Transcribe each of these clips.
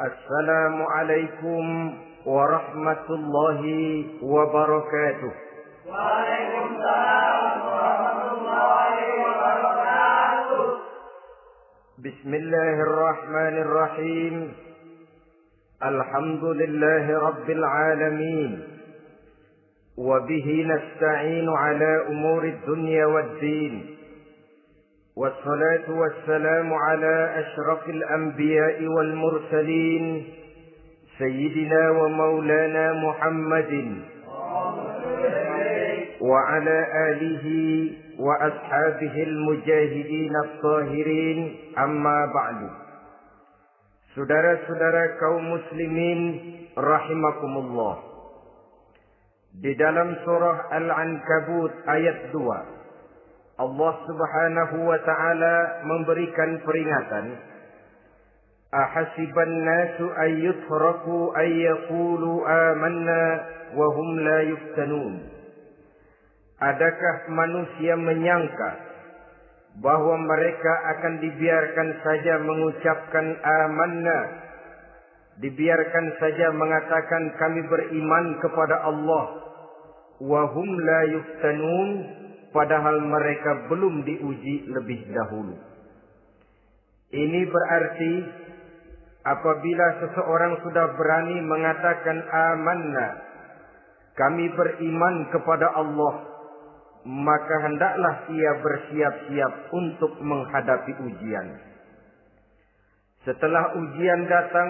Assalamualaikum warahmatullahi wabarakatuh. Waalaikumsalam warahmatullahi wabarakatuh. Bismillahirrahmanirrahim. Alhamdulillahi rabbil alamin. Wa bihi nasta'inu ala umuri dunya waddin. والصلاة والسلام على أشرف الأنبياء والمرسلين سيدنا ومولانا محمد وعلى آله وأصحابه المجاهدين الطاهرين أما بعد. Saudara-saudara kaum muslimin rahimakumullah. Di dalam surah Al-Ankabut ayat 2, Allah Subhanahu wa ta'ala memberikan peringatan. Ahasiban nasu ayyutraku ayyaqulu amanna wa hum la yuftanun. Adakah manusia menyangka bahwa mereka akan dibiarkan saja mengucapkan amanna, dibiarkan saja mengatakan kami beriman kepada Allah, wa hum la yuftanun, padahal mereka belum diuji lebih dahulu. Ini berarti apabila seseorang sudah berani mengatakan amanna, kami beriman kepada Allah, maka hendaklah ia bersiap-siap untuk menghadapi ujian. Setelah ujian datang,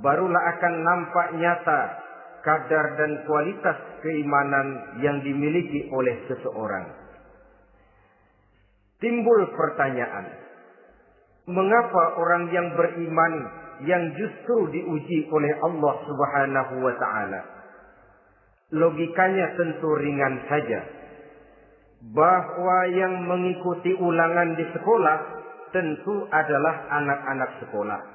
barulah akan nampak nyata kadar dan kualitas keimanan yang dimiliki oleh seseorang. Timbul pertanyaan, mengapa orang yang beriman yang justru diuji oleh Allah Subhanahu wa ta'ala? Logikanya tentu ringan saja, bahwa yang mengikuti ulangan di sekolah tentu adalah anak-anak sekolah.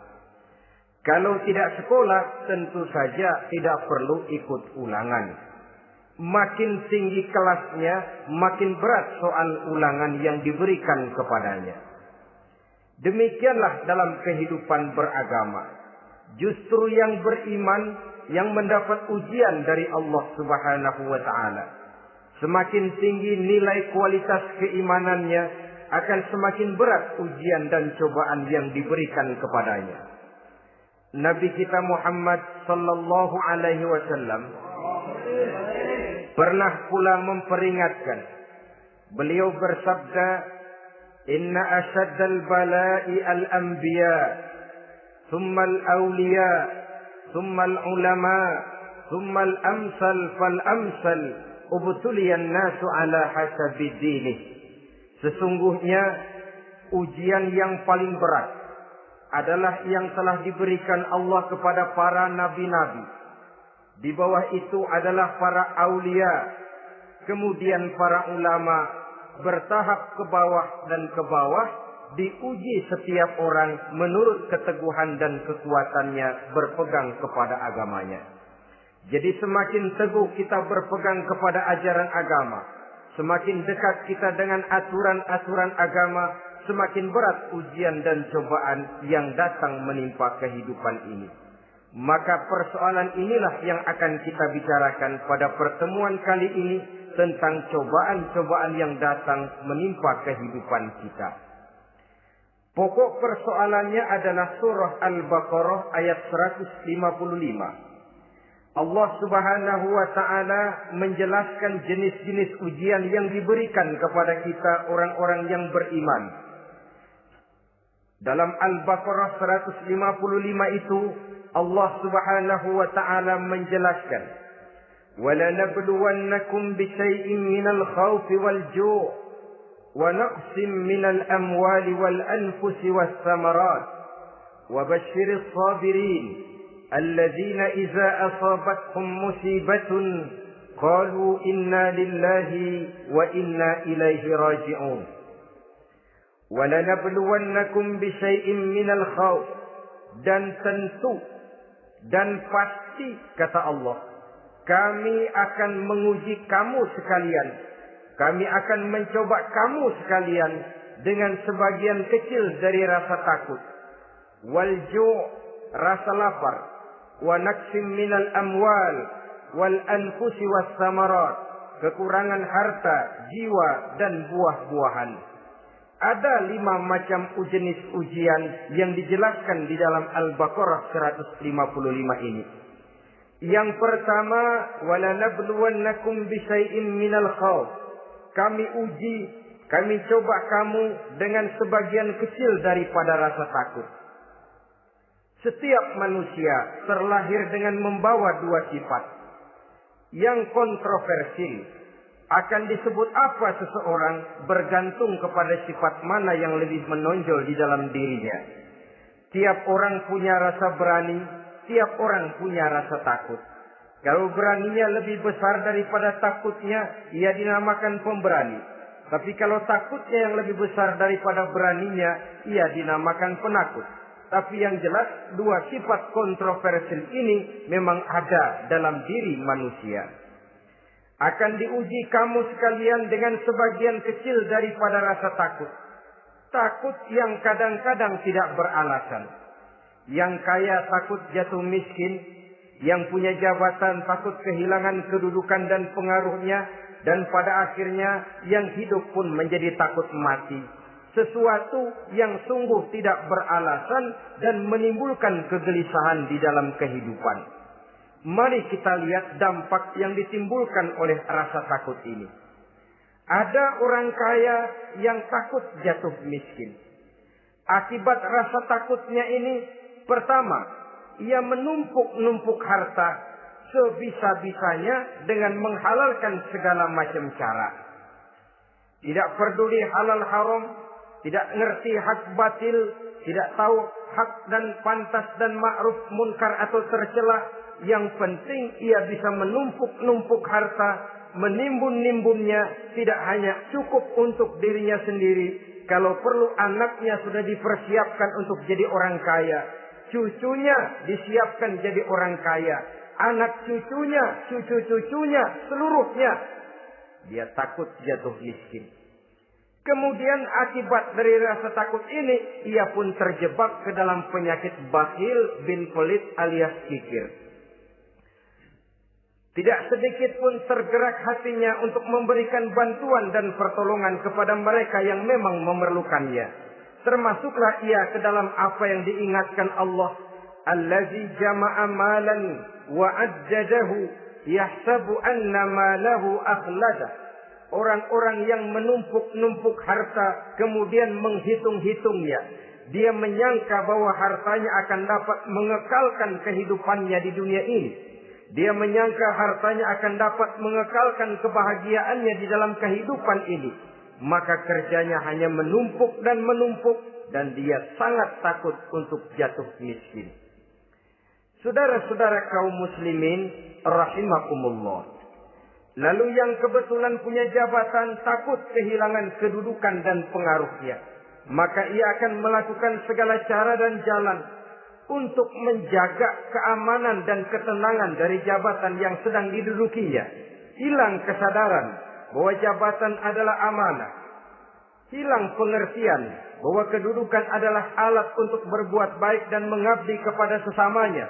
Kalau tidak sekolah, tentu saja tidak perlu ikut ulangan. Makin tinggi kelasnya, makin berat soal ulangan yang diberikan kepadanya. Demikianlah dalam kehidupan beragama. Justru yang beriman, yang mendapat ujian dari Allah Subhanahu wa ta'ala, semakin tinggi nilai kualitas keimanannya, akan semakin berat ujian dan cobaan yang diberikan kepadanya. Nabi kita Muhammad sallallahu alaihi wasallam pernah pula memperingatkan. Beliau bersabda, "Inna asyaddal bala'i al-anbiya, thumma al-awliya, thumma al-ulama, thumma al-amsal fal-amsal, ubtuliyan nasu ala hasabi dinih." Sesungguhnya ujian yang paling berat adalah yang telah diberikan Allah kepada para nabi-nabi. Di bawah itu adalah para aulia, kemudian para ulama, bertahap ke bawah dan ke bawah, diuji setiap orang menurut keteguhan dan kekuatannya berpegang kepada agamanya. Jadi semakin teguh kita berpegang kepada ajaran agama, semakin dekat kita dengan aturan-aturan agama, semakin berat ujian dan cobaan yang datang menimpa kehidupan ini. Maka persoalan inilah yang akan kita bicarakan pada pertemuan kali ini, tentang cobaan-cobaan yang datang menimpa kehidupan kita. Pokok persoalannya adalah surah Al-Baqarah ayat 155. Allah Subhanahu wa ta'ala menjelaskan jenis-jenis ujian yang diberikan kepada kita orang-orang yang beriman. Dalam Al-Baqarah 155 itu Allah Subhanahu wa ta'ala menjelaskan, وَلَنَبْلُوَنَّكُمْ بِشَيْءٍ مِنَ الْخَوْفِ وَالْجُوعِ وَنَقْصٍ مِنَ الْأَمْوَالِ وَالْأَنْفُسِ وَالثَّمَرَاتِ وَبَشِّرِ الصَّابِرِينَ الَّذِينَ إِذَا أَصَابَتْهُمْ مُصِيبَةٌ قَالُوا إِنَّا لِلَّهِ وَإِنَّا إِلَيْهِ رَاجِعُونَ وَلَنَبْلُوَنَّكُمْ بِشَيْءٍ مِنَ الْخَوْفِ, dan tentu dan pasti kata Allah, kami akan menguji kamu sekalian, kami akan mencoba kamu sekalian dengan sebagian kecil dari rasa takut, wal ju', rasa lapar, wa naqsim minal amwal wal anfusi was samarat, kekurangan harta, jiwa dan buah-buahan. Ada 5 macam jenis ujian yang dijelaskan di dalam Al-Baqarah 155 ini. Yang pertama, walanabluwannakum bisyai'im minal khauf. Kami uji, kami coba kamu dengan sebagian kecil daripada rasa takut. Setiap manusia terlahir dengan membawa 2 sifat. Yang kontroversi, akan disebut apa seseorang bergantung kepada sifat mana yang lebih menonjol di dalam dirinya. Tiap orang punya rasa berani, tiap orang punya rasa takut. Kalau beraninya lebih besar daripada takutnya, ia dinamakan pemberani. Tapi kalau takutnya yang lebih besar daripada beraninya, ia dinamakan penakut. Tapi yang jelas, 2 sifat kontroversial ini memang ada dalam diri manusia. Akan diuji kamu sekalian dengan sebagian kecil daripada rasa takut. Takut yang kadang-kadang tidak beralasan. Yang kaya takut jatuh miskin. Yang punya jabatan takut kehilangan kedudukan dan pengaruhnya. Dan pada akhirnya yang hidup pun menjadi takut mati. Sesuatu yang sungguh tidak beralasan dan menimbulkan kegelisahan di dalam kehidupan. Mari kita lihat dampak yang ditimbulkan oleh rasa takut ini. Ada orang kaya yang takut jatuh miskin. Akibat rasa takutnya ini, pertama, ia menumpuk-numpuk harta sebisa-bisanya dengan menghalalkan segala macam cara. Tidak peduli halal haram, tidak ngerti hak batil, tidak tahu hak dan pantas dan ma'ruf munkar atau tercela. Yang penting ia bisa menumpuk-numpuk harta, menimbun-nimbunnya, tidak hanya cukup untuk dirinya sendiri. Kalau perlu anaknya sudah dipersiapkan untuk jadi orang kaya. Cucunya disiapkan jadi orang kaya. Anak cucunya, cucu-cucunya, seluruhnya. Dia takut jatuh miskin. Kemudian akibat dari rasa takut ini, ia pun terjebak ke dalam penyakit bakhil bin pelit alias kikir. Tidak sedikit pun tergerak hatinya untuk memberikan bantuan dan pertolongan kepada mereka yang memang memerlukannya. Termasuklah ia ke dalam apa yang diingatkan Allah. Allazi jama'a malan wa ajjadahu yahsabu anna malahu akhlada. Orang-orang yang menumpuk-numpuk harta kemudian menghitung-hitungnya. Dia menyangka bahwa hartanya akan dapat mengekalkan kehidupannya di dunia ini. Dia menyangka hartanya akan dapat mengekalkan kebahagiaannya di dalam kehidupan ini. Maka kerjanya hanya menumpuk dan menumpuk. Dan dia sangat takut untuk jatuh miskin. Saudara-saudara kaum muslimin, rahimakumullah. Lalu yang kebetulan punya jabatan takut kehilangan kedudukan dan pengaruhnya. Maka ia akan melakukan segala cara dan jalan untuk menjaga keamanan dan ketenangan dari jabatan yang sedang didudukinya. Hilang kesadaran bahwa jabatan adalah amanah. Hilang pengertian bahwa kedudukan adalah alat untuk berbuat baik dan mengabdi kepada sesamanya.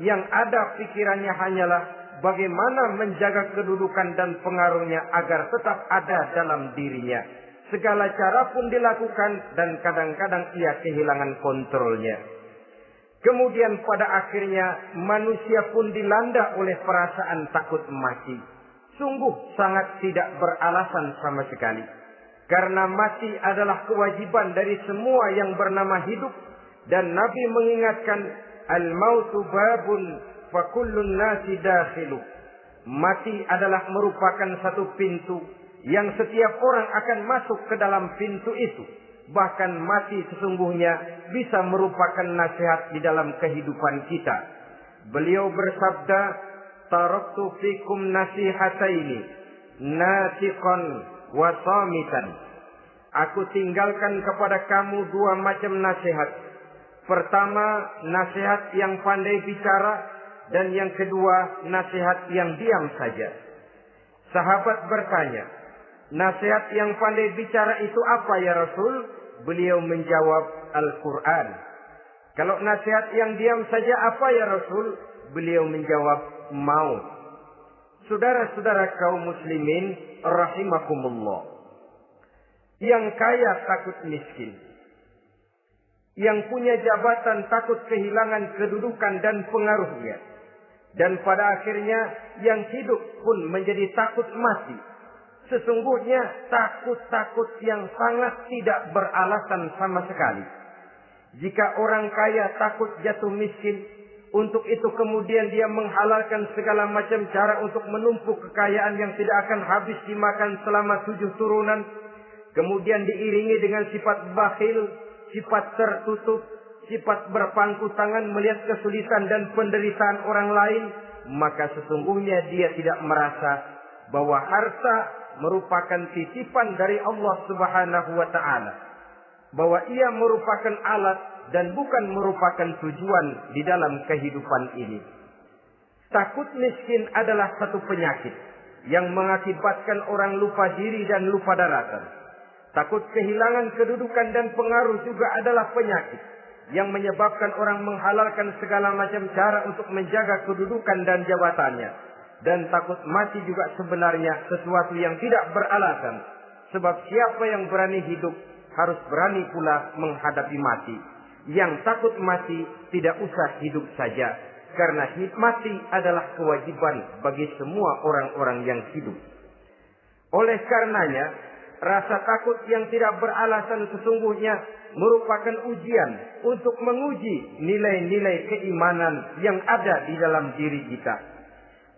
Yang ada pikirannya hanyalah bagaimana menjaga kedudukan dan pengaruhnya agar tetap ada dalam dirinya. Segala cara pun dilakukan dan kadang-kadang ia kehilangan kontrolnya. Kemudian pada akhirnya manusia pun dilanda oleh perasaan takut mati. Sungguh sangat tidak beralasan sama sekali. Karena mati adalah kewajiban dari semua yang bernama hidup. Dan Nabi mengingatkan, al-mautu babun fa kullun nasi dakhilu. Mati adalah merupakan satu pintu yang setiap orang akan masuk ke dalam pintu itu. Bahkan mati sesungguhnya bisa merupakan nasihat di dalam kehidupan kita. Beliau bersabda, taraktu fikum nasihataini, nasiqan wa samitan. Aku tinggalkan kepada kamu 2 macam nasihat. Pertama, nasihat yang pandai bicara, dan yang kedua, nasihat yang diam saja. Sahabat bertanya, nasihat yang pandai bicara itu apa ya Rasul? Beliau menjawab, Al-Quran. Kalau nasihat yang diam saja apa ya Rasul? Beliau menjawab, maut. Saudara-saudara kaum muslimin rahimakumullah. Yang kaya takut miskin. Yang punya jabatan takut kehilangan kedudukan dan pengaruhnya. Dan pada akhirnya yang hidup pun menjadi takut mati. Sesungguhnya takut-takut yang sangat tidak beralasan sama sekali. Jika orang kaya takut jatuh miskin, untuk itu kemudian dia menghalalkan segala macam cara untuk menumpuk kekayaan yang tidak akan habis dimakan selama 7 turunan. Kemudian diiringi dengan sifat bakhil, sifat tertutup, sifat berpangku tangan melihat kesulitan dan penderitaan orang lain. Maka sesungguhnya dia tidak merasa bahwa harta merupakan titipan dari Allah Subhanahu wa ta'ala. Bahwa ia merupakan alat dan bukan merupakan tujuan di dalam kehidupan ini. Takut miskin adalah satu penyakit yang mengakibatkan orang lupa diri dan lupa daratan. Takut kehilangan kedudukan dan pengaruh juga adalah penyakit yang menyebabkan orang menghalalkan segala macam cara untuk menjaga kedudukan dan jabatannya. Dan takut mati juga sebenarnya sesuatu yang tidak beralasan. Sebab siapa yang berani hidup harus berani pula menghadapi mati. Yang takut mati tidak usah hidup saja. Karena mati adalah kewajiban bagi semua orang-orang yang hidup. Oleh karenanya, rasa takut yang tidak beralasan sesungguhnya merupakan ujian untuk menguji nilai-nilai keimanan yang ada di dalam diri kita.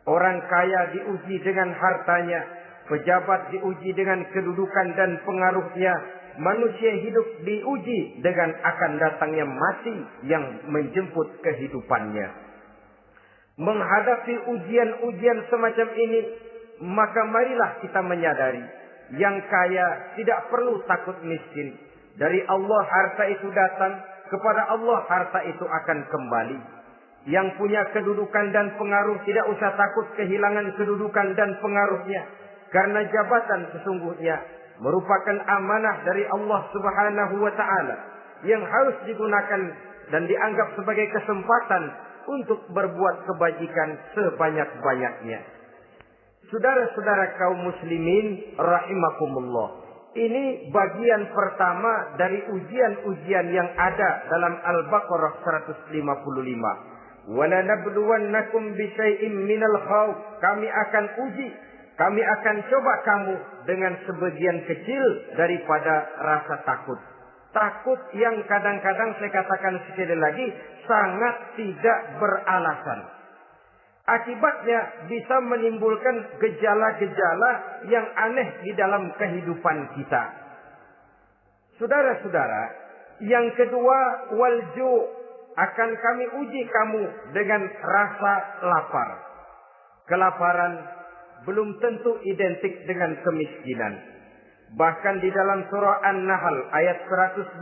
Orang kaya diuji dengan hartanya, pejabat diuji dengan kedudukan dan pengaruhnya, manusia hidup diuji dengan akan datangnya mati yang menjemput kehidupannya. Menghadapi ujian-ujian semacam ini, maka marilah kita menyadari, yang kaya tidak perlu takut miskin. Dari Allah harta itu datang, kepada Allah harta itu akan kembali. Yang punya kedudukan dan pengaruh tidak usah takut kehilangan kedudukan dan pengaruhnya. Karena jabatan sesungguhnya merupakan amanah dari Allah Subhanahu wa ta'ala yang harus digunakan dan dianggap sebagai kesempatan untuk berbuat kebajikan sebanyak-banyaknya. Saudara-saudara kaum muslimin rahimakumullah. Ini bagian pertama dari ujian-ujian yang ada dalam Al-Baqarah 155. Wala nabluwannakum bisyai'im minal khawf. Kami akan uji, kami akan coba kamu dengan sebagian kecil daripada rasa takut. Takut yang kadang-kadang saya katakan sekali lagi sangat tidak beralasan. Akibatnya bisa menimbulkan gejala-gejala yang aneh di dalam kehidupan kita. Saudara-saudara, yang kedua, walju, akan kami uji kamu dengan rasa lapar. Kelaparan belum tentu identik dengan kemiskinan. Bahkan di dalam surah An-Nahl ayat 112,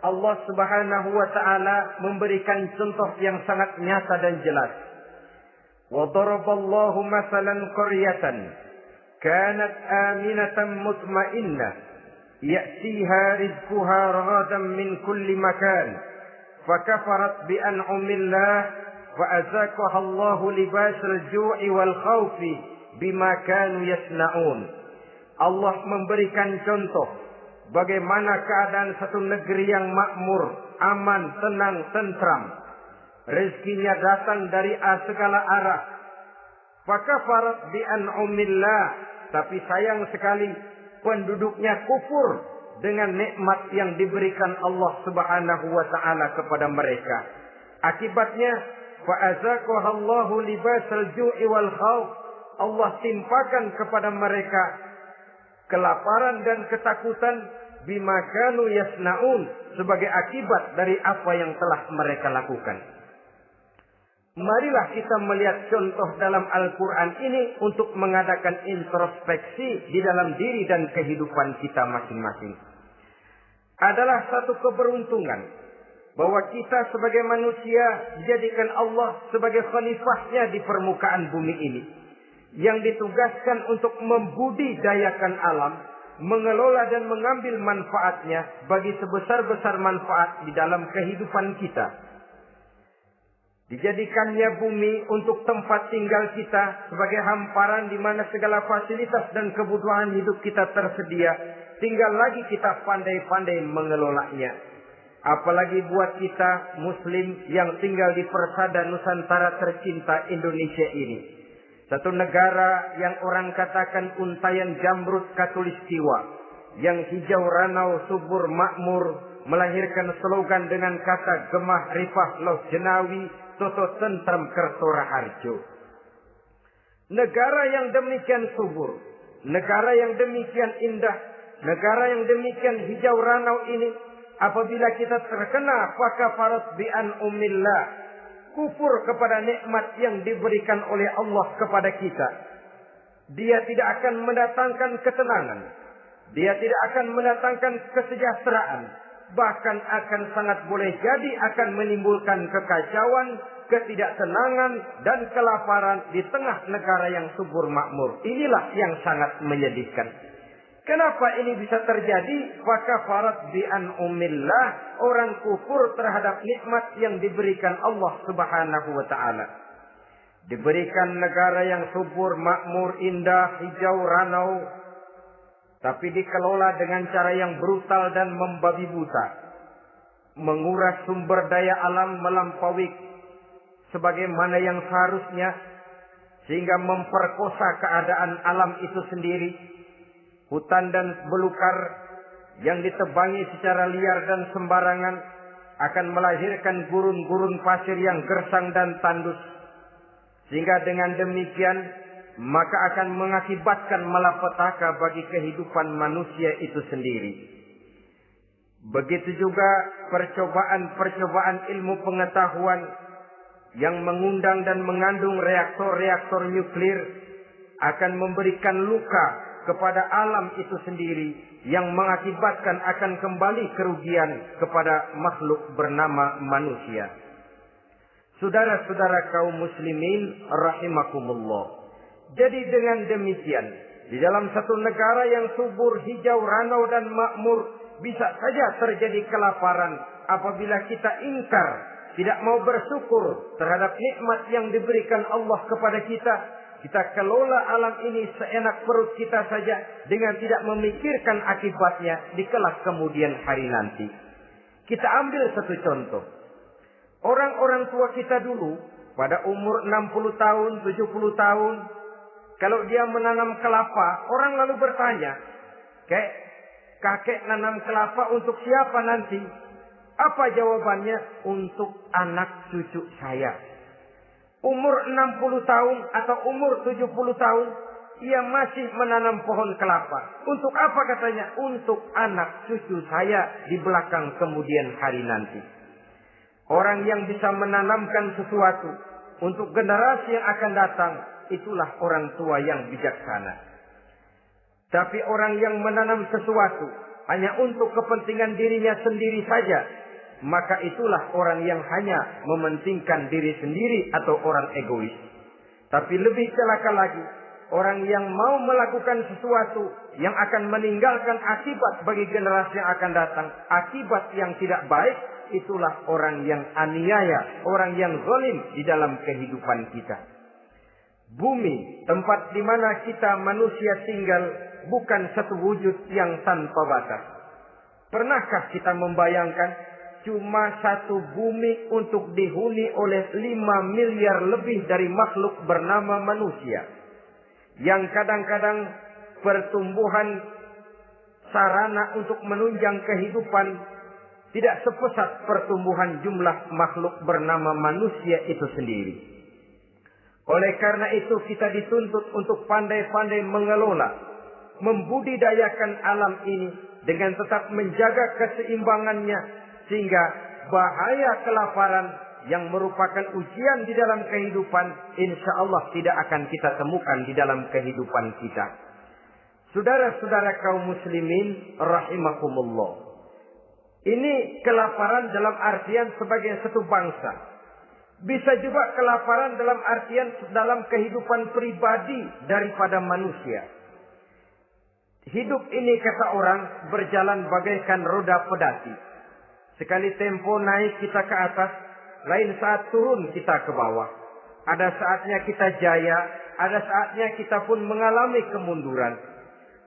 Allah Subhanahu wa ta'ala memberikan contoh yang sangat nyata dan jelas. وَضَرَبَ اللَّهُ مَثَلًا قَرْيَةً كَانَتْ آمِنَةً مُطْمَئِنَّةً يَأْتِيهَا رِزْقُهَا رَغَدًا مِنْ كُلِّ مَكَانٍ فَكَفَرَتْ بِأَنْعُمِ اللَّهِ فَأَذَاقَهَا اللَّهُ لِبَاسَ الْجُوعِ وَالْخَوْفِ بِمَا كَانُوا يَصْنَعُونَ. Allah memberikan contoh bagaimana keadaan satu negeri yang makmur, aman, tenang, tentram. Rezekinya datang dari segala arah. Fakafarat bi an'umillah, tapi sayang sekali penduduknya kufur dengan nikmat yang diberikan Allah Subhanahu wa ta'ala kepada mereka. Akibatnya fa'azaqahallahu libasal ju'i wal khauf. Allah timpakan kepada mereka kelaparan dan ketakutan bima kanu yasnaun, sebagai akibat dari apa yang telah mereka lakukan. Marilah kita melihat contoh dalam Al-Quran ini untuk mengadakan introspeksi di dalam diri dan kehidupan kita masing-masing. Adalah satu keberuntungan bahwa kita sebagai manusia dijadikan Allah sebagai khalifahnya di permukaan bumi ini, yang ditugaskan untuk membudidayakan alam, mengelola dan mengambil manfaatnya bagi sebesar-besar manfaat di dalam kehidupan kita. Dijadikannya bumi untuk tempat tinggal kita sebagai hamparan di mana segala fasilitas dan kebutuhan hidup kita tersedia. Tinggal lagi kita pandai-pandai mengelolanya. Apalagi buat kita Muslim yang tinggal di persada Nusantara tercinta Indonesia ini. Satu negara yang orang katakan untayan jamrut katulistiwa, yang hijau ranau subur makmur, melahirkan slogan dengan kata gemah rifah loh jenawi toto tentrem kerto raharjo. Negara yang demikian subur, negara yang demikian indah, negara yang demikian hijau ranau ini, apabila kita terkena fakafarat bi an umillah, kufur kepada nikmat yang diberikan oleh Allah kepada kita, dia tidak akan mendatangkan ketenangan, dia tidak akan mendatangkan kesejahteraan, bahkan akan sangat boleh jadi akan menimbulkan kekacauan, ketidaktenangan dan kelaparan di tengah negara yang subur makmur. Inilah yang sangat menyedihkan. Kenapa ini bisa terjadi? Fakafarat bi an umillah, orang kufur terhadap nikmat yang diberikan Allah Subhanahu wa taala. Diberikan negara yang subur, makmur, indah, hijau ranau, tapi dikelola dengan cara yang brutal dan membabi buta. Menguras sumber daya alam melampaui sebagaimana yang seharusnya, sehingga memperkosa keadaan alam itu sendiri. Hutan dan belukar yang ditebangi secara liar dan sembarangan akan melahirkan gurun-gurun pasir yang gersang dan tandus. Sehingga dengan demikian maka akan mengakibatkan malapetaka bagi kehidupan manusia itu sendiri. Begitu juga percobaan-percobaan ilmu pengetahuan yang mengundang dan mengandung reaktor-reaktor nuklir akan memberikan luka kepada alam itu sendiri, yang mengakibatkan akan kembali kerugian kepada makhluk bernama manusia. Saudara-saudara kaum muslimin rahimakumullah. Jadi dengan demikian, di dalam satu negara yang subur, hijau, ranau dan makmur, bisa saja terjadi kelaparan apabila kita ingkar, tidak mau bersyukur terhadap nikmat yang diberikan Allah kepada kita. Kita kelola alam ini seenak perut kita saja dengan tidak memikirkan akibatnya di kelak kemudian hari nanti. Kita ambil satu contoh. Orang-orang tua kita dulu pada umur 60 tahun, 70 tahun, kalau dia menanam kelapa, orang lalu bertanya, kakek nanam kelapa untuk siapa nanti? Apa jawabannya? Untuk anak cucu saya. Umur 60 tahun atau umur 70 tahun, ia masih menanam pohon kelapa. Untuk apa katanya? Untuk anak cucu saya di belakang kemudian hari nanti. Orang yang bisa menanamkan sesuatu untuk generasi yang akan datang, itulah orang tua yang bijaksana. Tapi orang yang menanam sesuatu hanya untuk kepentingan dirinya sendiri saja, maka itulah orang yang hanya mementingkan diri sendiri atau orang egois. Tapi lebih celaka lagi, orang yang mau melakukan sesuatu yang akan meninggalkan akibat bagi generasi yang akan datang, akibat yang tidak baik, itulah orang yang aniaya, orang yang zalim di dalam kehidupan kita. Bumi, tempat di mana kita manusia tinggal, bukan satu wujud yang tanpa batas. Pernahkah kita membayangkan cuma satu bumi untuk dihuni oleh 5 miliar lebih dari makhluk bernama manusia, yang kadang-kadang pertumbuhan sarana untuk menunjang kehidupan tidak sepesat pertumbuhan jumlah makhluk bernama manusia itu sendiri. Oleh karena itu kita dituntut untuk pandai-pandai mengelola, membudidayakan alam ini dengan tetap menjaga keseimbangannya, sehingga bahaya kelaparan yang merupakan ujian di dalam kehidupan, insya Allah tidak akan kita temukan di dalam kehidupan kita. Saudara-saudara kaum muslimin rahimakumullah. Ini kelaparan dalam artian sebagai satu bangsa. Bisa juga kelaparan dalam artian dalam kehidupan pribadi daripada manusia. Hidup ini kata orang berjalan bagaikan roda pedati. Sekali tempo naik kita ke atas, lain saat turun kita ke bawah. Ada saatnya kita jaya, ada saatnya kita pun mengalami kemunduran.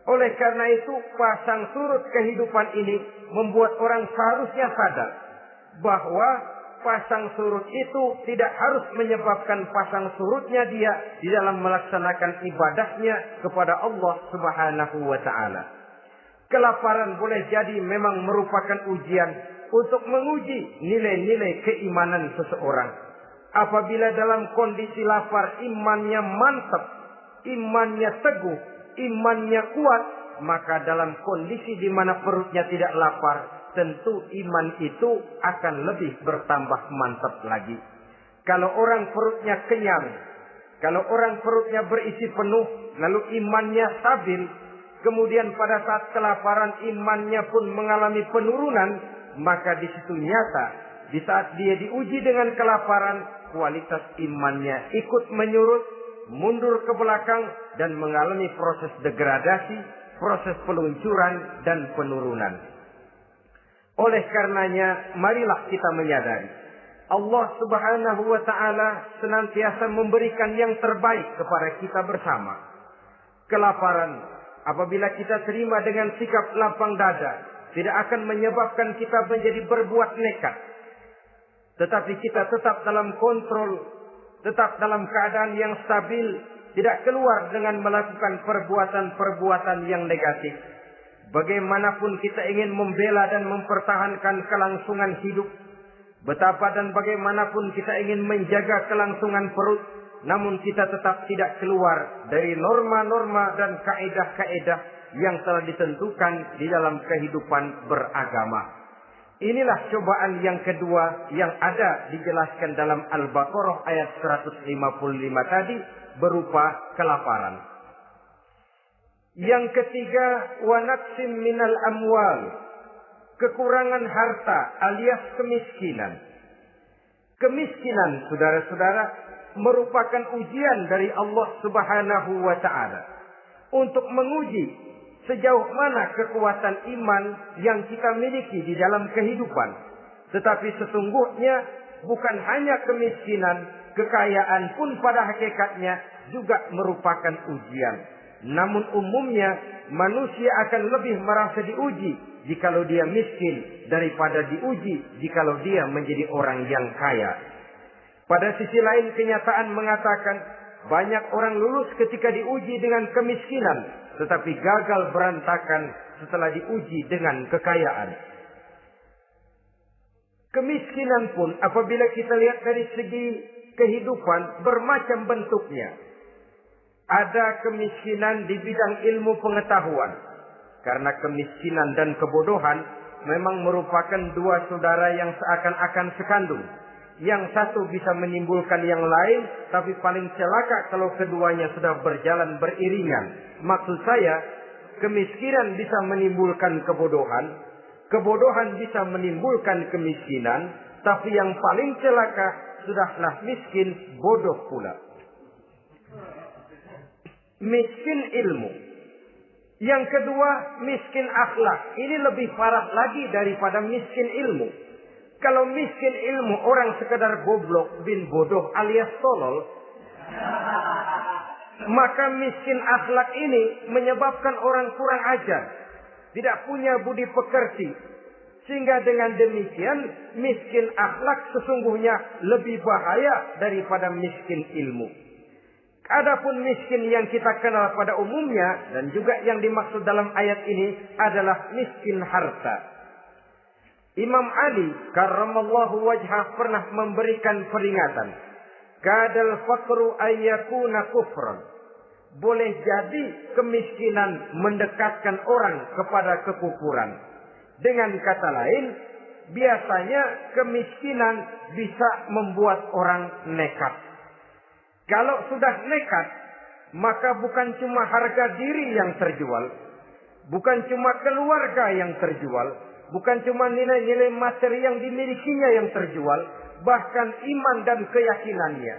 Oleh karena itu, pasang surut kehidupan ini membuat orang seharusnya sadar bahwa pasang surut itu tidak harus menyebabkan pasang surutnya dia di dalam melaksanakan ibadahnya kepada Allah Subhanahu wa Ta'ala. Kelaparan boleh jadi memang merupakan ujian untuk menguji nilai-nilai keimanan seseorang. Apabila dalam kondisi lapar imannya mantap, imannya teguh, imannya kuat, maka dalam kondisi di mana perutnya tidak lapar, tentu iman itu akan lebih bertambah mantap lagi. Kalau orang perutnya kenyang, kalau orang perutnya berisi penuh, lalu imannya stabil, kemudian pada saat kelaparan imannya pun mengalami penurunan, maka di situ nyata, di saat dia diuji dengan kelaparan, kualitas imannya ikut menyurut, mundur ke belakang, dan mengalami proses degradasi, proses peluncuran dan penurunan. Oleh karenanya, marilah kita menyadari Allah Subhanahu wa Ta'ala senantiasa memberikan yang terbaik kepada kita bersama. Kelaparan, apabila kita terima dengan sikap lapang dada, tidak akan menyebabkan kita menjadi berbuat nekat. Tetapi kita tetap dalam kontrol, tetap dalam keadaan yang stabil, tidak keluar dengan melakukan perbuatan-perbuatan yang negatif. Bagaimanapun kita ingin membela dan mempertahankan kelangsungan hidup, betapa dan bagaimanapun kita ingin menjaga kelangsungan perut, namun kita tetap tidak keluar dari norma-norma dan kaedah-kaedah yang telah ditentukan di dalam kehidupan beragama. Inilah cobaan yang kedua yang ada dijelaskan dalam Al-Baqarah ayat 155 tadi berupa kelaparan. Yang ketiga, wa naqsim minal amwal, kekurangan harta alias kemiskinan. Kemiskinan, saudara-saudara, merupakan ujian dari Allah Subhanahu wa Ta'ala untuk menguji sejauh mana kekuatan iman yang kita miliki di dalam kehidupan. Tetapi sesungguhnya bukan hanya kemiskinan, kekayaan pun pada hakikatnya juga merupakan ujian. Namun umumnya manusia akan lebih merasa diuji jikalau dia miskin daripada diuji jikalau dia menjadi orang yang kaya. Pada sisi lain kenyataan mengatakan banyak orang lulus ketika diuji dengan kemiskinan, tetapi gagal berantakan setelah diuji dengan kekayaan. Kemiskinan pun apabila kita lihat dari segi kehidupan bermacam bentuknya. Ada kemiskinan di bidang ilmu pengetahuan. Karena kemiskinan dan kebodohan memang merupakan dua saudara yang seakan-akan sekandung. Yang satu bisa menimbulkan yang lain, tapi paling celaka kalau keduanya sudah berjalan beriringan. Maksud saya, kemiskinan bisa menimbulkan kebodohan, kebodohan bisa menimbulkan kemiskinan, tapi yang paling celaka sudahlah miskin, bodoh pula. Miskin ilmu. Yang kedua, miskin akhlak. Ini lebih parah lagi daripada miskin ilmu. Kalau miskin ilmu orang sekedar goblok bin bodoh alias tolol, maka miskin akhlak ini menyebabkan orang kurang ajar, tidak punya budi pekerti. Sehingga dengan demikian miskin akhlak sesungguhnya lebih bahaya daripada miskin ilmu. Adapun miskin yang kita kenal pada umumnya dan juga yang dimaksud dalam ayat ini adalah miskin harta. Imam Ali karramallahu wajhah pernah memberikan peringatan. Kadal faqru ayyakuna kufran. Boleh jadi kemiskinan mendekatkan orang kepada kekufuran. Dengan kata lain, biasanya kemiskinan bisa membuat orang nekat. Kalau sudah nekat, maka bukan cuma harga diri yang terjual, bukan cuma keluarga yang terjual, bukan cuma nilai-nilai materi yang dimilikinya yang terjual, bahkan iman dan keyakinannya.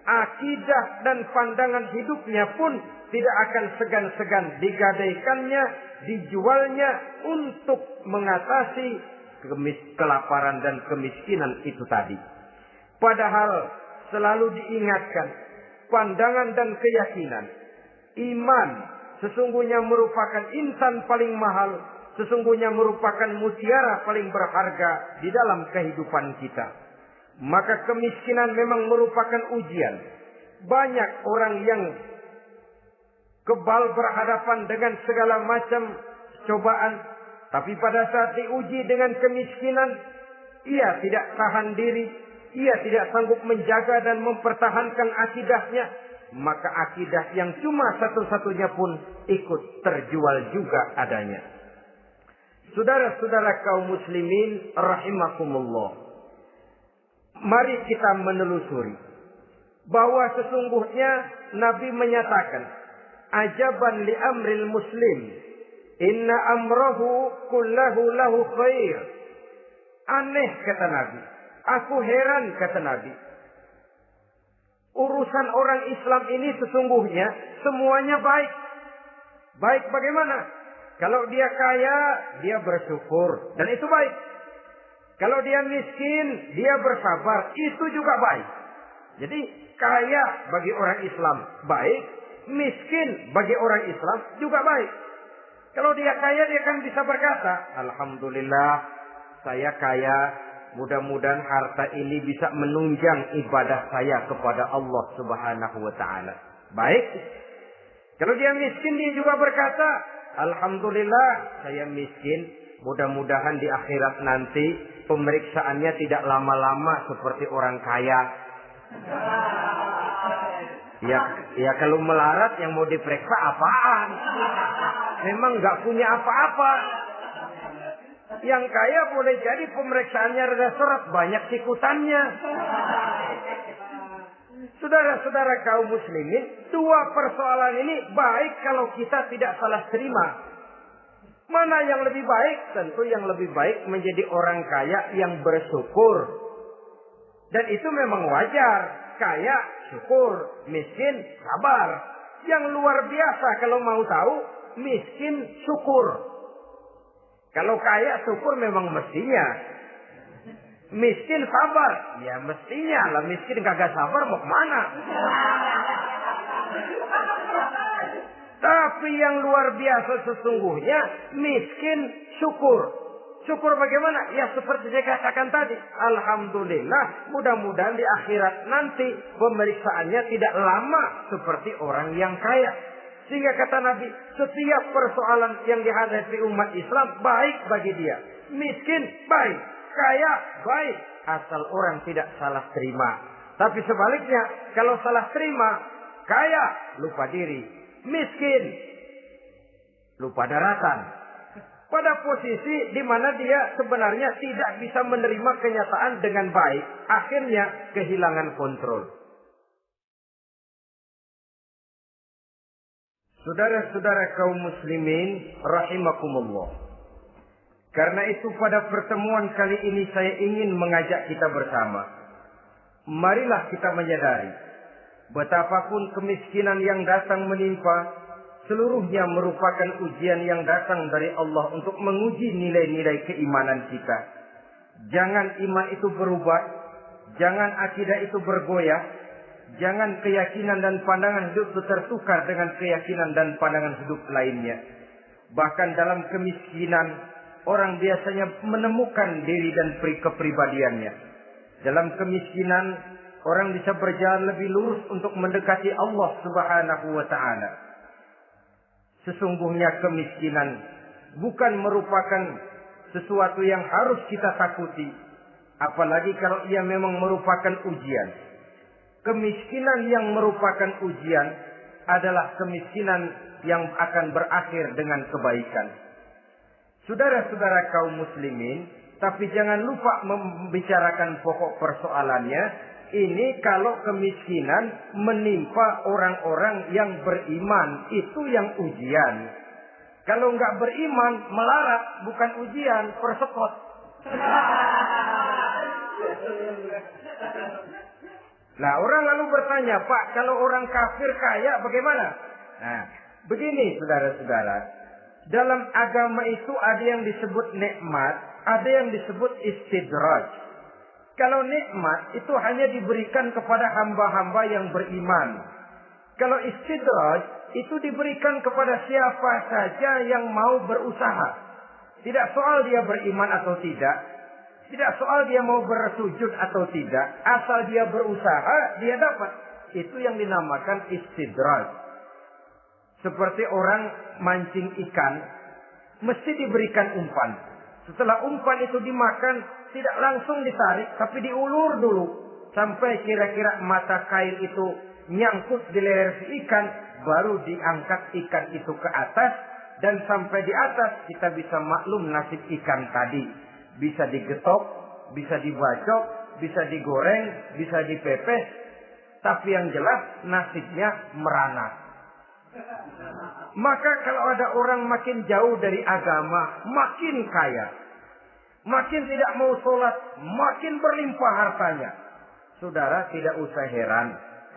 akidah dan pandangan hidupnya pun tidak akan segan-segan digadaikannya, dijualnya untuk mengatasi kelaparan dan kemiskinan itu tadi. Padahal selalu diingatkan, pandangan dan keyakinan, iman sesungguhnya merupakan insan paling mahal, sesungguhnya merupakan mutiara paling berharga di dalam kehidupan kita. Maka kemiskinan memang merupakan ujian. Banyak orang yang kebal berhadapan dengan segala macam cobaan, tapi pada saat diuji dengan kemiskinan, ia tidak tahan diri, ia tidak sanggup menjaga dan mempertahankan akidahnya, maka akidah yang cuma satu-satunya pun ikut terjual juga adanya. Saudara-saudara kaum muslimin rahimakumullah, mari kita menelusuri bahwa sesungguhnya Nabi menyatakan, ajaban li amril muslim, inna amrahu kullahu lahu khair. Aneh kata Nabi, aku heran kata Nabi, urusan orang Islam ini sesungguhnya semuanya baik. Baik bagaimana? Kalau dia kaya, dia bersyukur, dan itu baik. Kalau dia miskin, dia bersabar, itu juga baik. Jadi kaya bagi orang Islam baik, miskin bagi orang Islam juga baik. Kalau dia kaya, dia kan bisa berkata, alhamdulillah saya kaya, mudah-mudahan harta ini bisa menunjang ibadah saya kepada Allah Subhanahu wa taala. Baik. Kalau dia miskin, dia juga berkata, alhamdulillah saya miskin, mudah-mudahan di akhirat nanti pemeriksaannya tidak lama-lama seperti orang kaya. Ya kalau melarat yang mau diperiksa apaan? Memang nggak punya apa-apa. Yang kaya boleh jadi pemeriksaannya rada seret, banyak sikutannya. Saudara-saudara kaum muslimin, dua persoalan ini baik kalau kita tidak salah terima. Mana yang lebih baik? Tentu yang lebih baik menjadi orang kaya yang bersyukur. Dan itu memang wajar. Kaya, syukur. Miskin, sabar. Yang luar biasa kalau mau tahu, miskin, syukur. Kalau kaya, syukur memang mestinya. Miskin, sabar. Ya mestinya lah. Miskin kagak sabar mau kemana? Tapi yang luar biasa sesungguhnya miskin syukur. Syukur bagaimana? Ya seperti saya katakan tadi. Alhamdulillah, mudah-mudahan di akhirat nanti pemeriksaannya tidak lama seperti orang yang kaya. Sehingga kata Nabi, setiap persoalan yang dihadapi umat Islam baik bagi dia. Miskin baik, kaya baik, asal orang tidak salah terima. Tapi sebaliknya, kalau salah terima, kaya lupa diri, miskin lupa daratan. Pada posisi di mana dia sebenarnya tidak bisa menerima kenyataan dengan baik, akhirnya kehilangan kontrol. Saudara-saudara kaum muslimin rahimakumullah. Karena itu pada pertemuan kali ini saya ingin mengajak kita bersama. Marilah kita menyadari betapapun kemiskinan yang datang menimpa, seluruhnya merupakan ujian yang datang dari Allah untuk menguji nilai-nilai keimanan kita. Jangan iman itu berubah, jangan akidah itu bergoyah, jangan keyakinan dan pandangan hidup itu tertukar dengan keyakinan dan pandangan hidup lainnya. Bahkan dalam kemiskinan, orang biasanya menemukan diri dan kepribadiannya. Dalam kemiskinan, orang bisa berjalan lebih lurus untuk mendekati Allah Subhanahu wa taala. Sesungguhnya kemiskinan bukan merupakan sesuatu yang harus kita takuti, apalagi kalau ia memang merupakan ujian. Kemiskinan yang merupakan ujian adalah kemiskinan yang akan berakhir dengan kebaikan. Saudara-saudara kaum muslimin, tapi jangan lupa membicarakan pokok persoalannya. Ini kalau kemiskinan menimpa orang-orang yang beriman, itu yang ujian. Kalau nggak beriman, melarat, bukan ujian, persekot. Nah, orang lalu bertanya, Pak, kalau orang kafir kaya bagaimana? Nah, begini saudara-saudara. Dalam agama itu ada yang disebut nikmat, ada yang disebut istidraj. Kalau nikmat itu hanya diberikan kepada hamba-hamba yang beriman. Kalau istidraj itu diberikan kepada siapa saja yang mau berusaha. Tidak soal dia beriman atau tidak. Tidak soal dia mau bersujud atau tidak. Asal dia berusaha, dia dapat. Itu yang dinamakan istidraj. Seperti orang mancing ikan, mesti diberikan umpan. Setelah umpan itu dimakan, tidak langsung ditarik, tapi diulur dulu. Sampai kira-kira mata kail itu nyangkut di leher si ikan, baru diangkat ikan itu ke atas. Dan sampai di atas kita bisa maklum nasib ikan tadi. Bisa digetok, bisa dibacok, bisa digoreng, bisa dipepes. Tapi yang jelas nasibnya merana. Maka kalau ada orang makin jauh dari agama, makin kaya. Makin tidak mau sholat, makin berlimpah hartanya. Saudara tidak usah heran.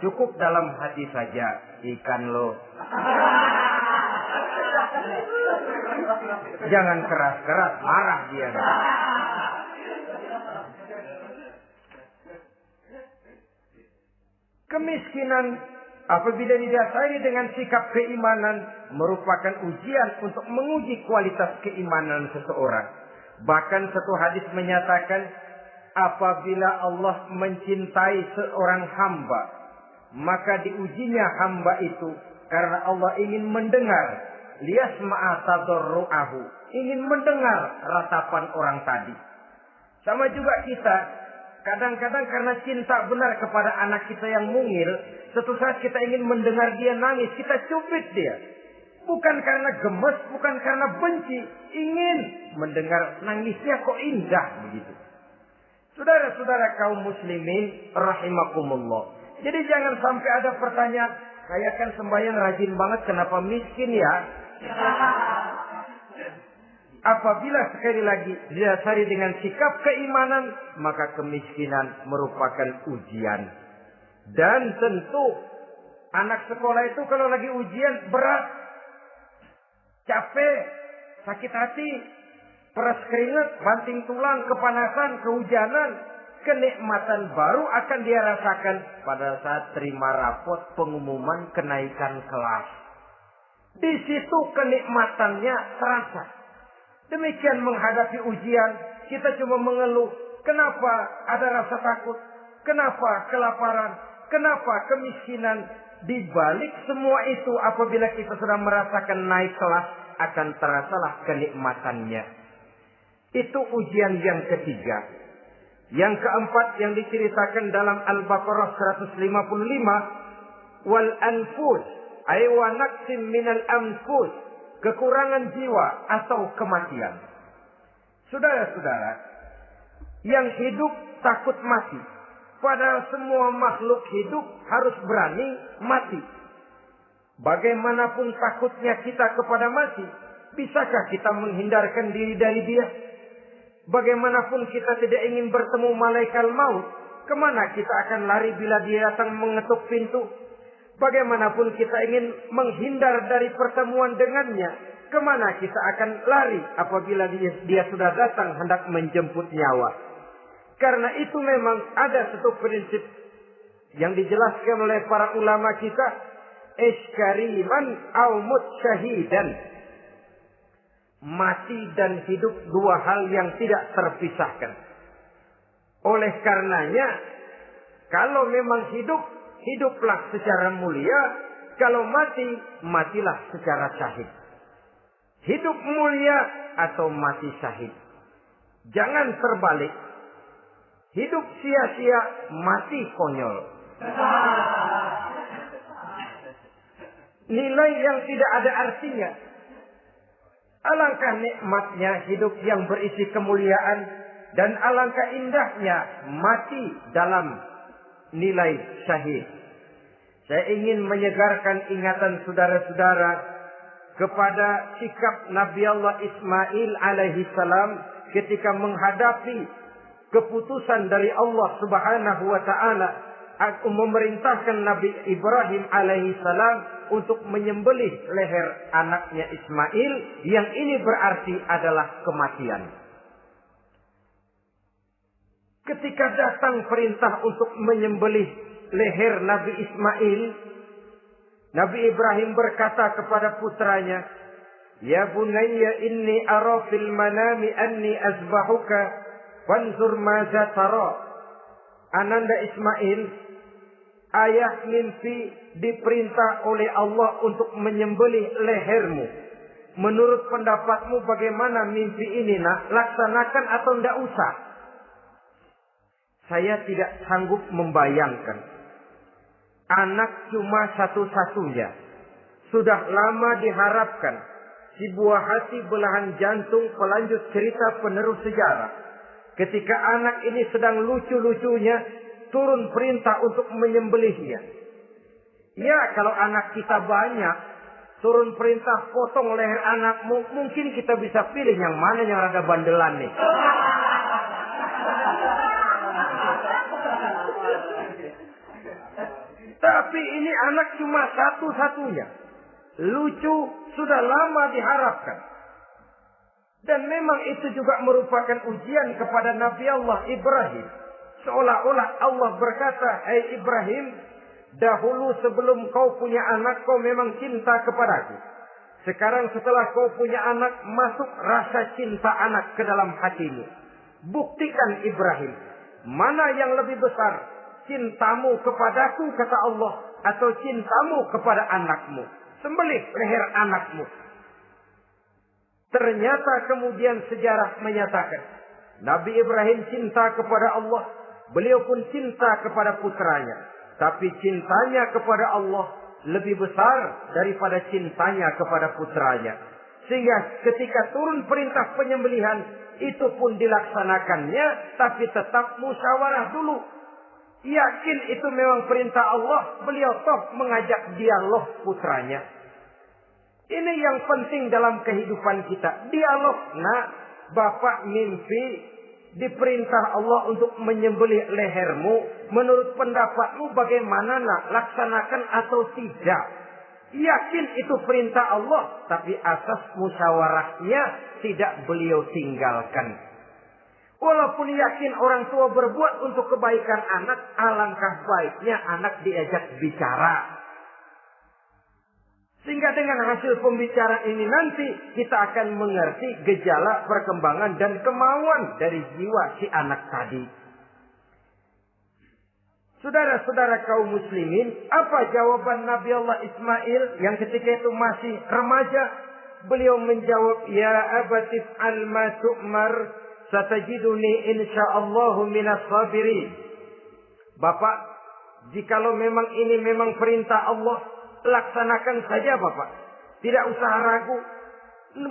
Cukup dalam hati saja. Ikan lo. Jangan keras-keras, marah dia. Kemiskinan apabila didasari dengan sikap keimanan merupakan ujian untuk menguji kualitas keimanan seseorang. Bahkan satu hadis menyatakan apabila Allah mencintai seorang hamba, maka diujinya hamba itu karena Allah ingin mendengar liyasma'a tadarru'ahu, ingin mendengar ratapan orang tadi. Sama juga kita, kadang-kadang karena cinta benar kepada anak kita yang mungil, suatu saat kita ingin mendengar dia nangis, kita cubit dia. Bukan karena gemes, bukan karena benci, ingin mendengar nangisnya kok indah begitu. Saudara-saudara kaum muslimin rahimakumullah. Jadi jangan sampai ada pertanyaan, saya kan sembahyang rajin banget, kenapa miskin ya? Apabila sekali lagi didasari dengan sikap keimanan, maka kemiskinan merupakan ujian. Dan tentu anak sekolah itu kalau lagi ujian berat, capek, sakit hati, peras keringat, banting tulang, kepanasan, kehujanan, kenikmatan baru akan dia rasakan pada saat terima rapot pengumuman kenaikan kelas. Di situ kenikmatannya terasa. Demikian menghadapi ujian, kita cuma mengeluh. Kenapa ada rasa takut? Kenapa kelaparan? Kenapa kemiskinan? Di balik semua itu, apabila kita sudah merasakan naik kelas, akan terasalah kenikmatannya. Itu ujian yang ketiga. Yang keempat yang diceritakan dalam Al-Baqarah 155, wal anfus ay wa naqsim minal anfus, kekurangan jiwa atau kematian. Saudara-saudara, yang hidup takut mati. Padahal semua makhluk hidup harus berani mati. Bagaimanapun takutnya kita kepada mati, bisakah kita menghindarkan diri dari dia? Bagaimanapun kita tidak ingin bertemu malaikat maut, kemana kita akan lari bila dia datang mengetuk pintu? Bagaimanapun kita ingin menghindar dari pertemuan dengannya, kemana kita akan lari apabila dia sudah datang hendak menjemput nyawa? Karena itu memang ada satu prinsip yang dijelaskan oleh para ulama kita, iskariman au mut syahidan. Mati dan hidup dua hal yang tidak terpisahkan. Oleh karenanya, kalau memang hidup, hiduplah secara mulia. Kalau mati, matilah secara syahid. Hidup mulia atau mati syahid. Jangan terbalik. Hidup sia-sia, mati konyol. Nilai yang tidak ada artinya. Alangkah nikmatnya hidup yang berisi kemuliaan, dan alangkah indahnya mati dalam nilai syahid. Saya ingin menyegarkan ingatan saudara-saudara kepada sikap Nabi Allah Ismail alaihi salam ketika menghadapi keputusan dari Allah Subhanahu wa taala memerintahkan Nabi Ibrahim alaihissalam untuk menyembelih leher anaknya Ismail, yang ini berarti adalah kematian. Ketika datang perintah untuk menyembelih leher Nabi Ismail, Nabi Ibrahim berkata kepada putranya, "Ya bunayya inni ara fil manami anni azbahuka fanzur maza tara." Ananda Ismail, ayah mimpi diperintah oleh Allah untuk menyembelih lehermu. Menurut pendapatmu bagaimana mimpi ini, nak? Laksanakan atau tidak usah? Saya tidak sanggup membayangkan. Anak cuma satu-satunya. Sudah lama diharapkan. Si buah hati belahan jantung pelanjut cerita penerus sejarah. Ketika anak ini sedang lucu-lucunya, turun perintah untuk menyembelihnya. Ya, kalau anak kita banyak, turun perintah potong leher anakmu, mungkin kita bisa pilih yang mana yang rada bandelan nih. Tapi ini anak cuma satu-satunya. Lucu, sudah lama diharapkan. Dan memang itu juga merupakan ujian kepada Nabi Allah Ibrahim. Seolah-olah Allah berkata, "Hai Ibrahim, dahulu sebelum kau punya anak, kau memang cinta kepadaku. Sekarang setelah kau punya anak, masuk rasa cinta anak ke dalam hatimu. Buktikan Ibrahim, mana yang lebih besar, cintamu kepadaku, kata Allah, atau cintamu kepada anakmu. Sembelih leher anakmu." Ternyata kemudian sejarah menyatakan, Nabi Ibrahim cinta kepada Allah, beliau pun cinta kepada putranya. Tapi cintanya kepada Allah lebih besar daripada cintanya kepada putranya. Sehingga ketika turun perintah penyembelihan, itu pun dilaksanakannya, tapi tetap musyawarah dulu. Yakin itu memang perintah Allah, beliau toh mengajak dialog putranya. Ini yang penting dalam kehidupan kita. Dialog. Nah, bapak mimpi diperintah Allah untuk menyembelih lehermu. Menurut pendapatmu bagaimana, nak? Laksanakan atau tidak? Yakin itu perintah Allah, tapi asas musyawarahnya tidak beliau tinggalkan. Walaupun yakin orang tua berbuat untuk kebaikan anak, alangkah baiknya anak diajak bicara. Sehingga dengan hasil pembicaraan ini nanti kita akan mengerti gejala perkembangan dan kemauan dari jiwa si anak tadi. Saudara-saudara kaum muslimin, apa jawaban Nabi Allah Ismail yang ketika itu masih remaja? Beliau menjawab, "Ya abatif al-ma tu'mar, satajiduni insyaallahu minas sabirin." Bapak, jikalau memang ini memang perintah Allah, laksanakan saja Bapak. Tidak usah ragu.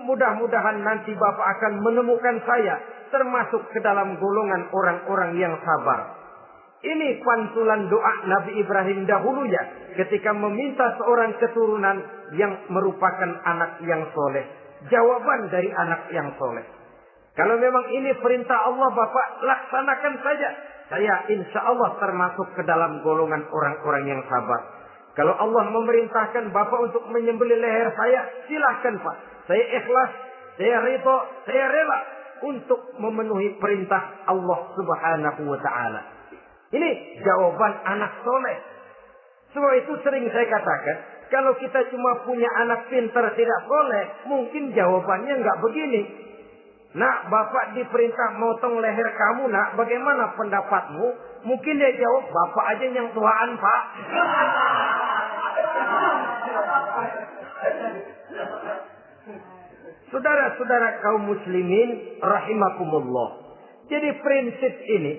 Mudah-mudahan nanti Bapak akan menemukan saya termasuk ke dalam golongan orang-orang yang sabar. Ini pantulan doa Nabi Ibrahim dahulu ya, ketika meminta seorang keturunan yang merupakan anak yang soleh. Jawaban dari anak yang soleh. Kalau memang ini perintah Allah Bapak, laksanakan saja. Saya insya Allah termasuk ke dalam golongan orang-orang yang sabar. Kalau Allah memerintahkan Bapak untuk menyembelih leher saya, silahkan Pak. Saya ikhlas, saya ridho, saya rela untuk memenuhi perintah Allah Subhanahu wa Ta'ala. Ini jawaban anak soleh. Sebab itu sering saya katakan, kalau kita cuma punya anak pintar tidak soleh, mungkin jawabannya nggak begini. "Nak, Bapak diperintah motong leher kamu, nak. Bagaimana pendapatmu?" Mungkin dia jawab, "Bapak aja yang tuaan, Pak." Saudara-saudara kaum muslimin rahimakumullah. Jadi prinsip ini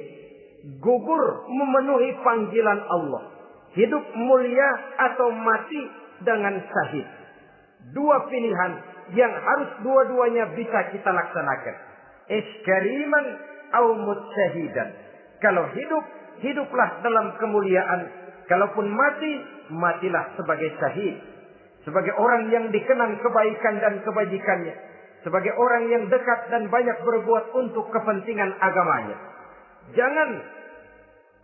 gugur memenuhi panggilan Allah. Hidup mulia atau mati dengan syahid. Dua pilihan yang harus dua-duanya bisa kita laksanakan. Iskariman au mutsyahidan. Kalau hidup, hiduplah dalam kemuliaan. Kalaupun mati, matilah sebagai syahid. Sebagai orang yang dikenang kebaikan dan kebajikannya. Sebagai orang yang dekat dan banyak berbuat untuk kepentingan agamanya. Jangan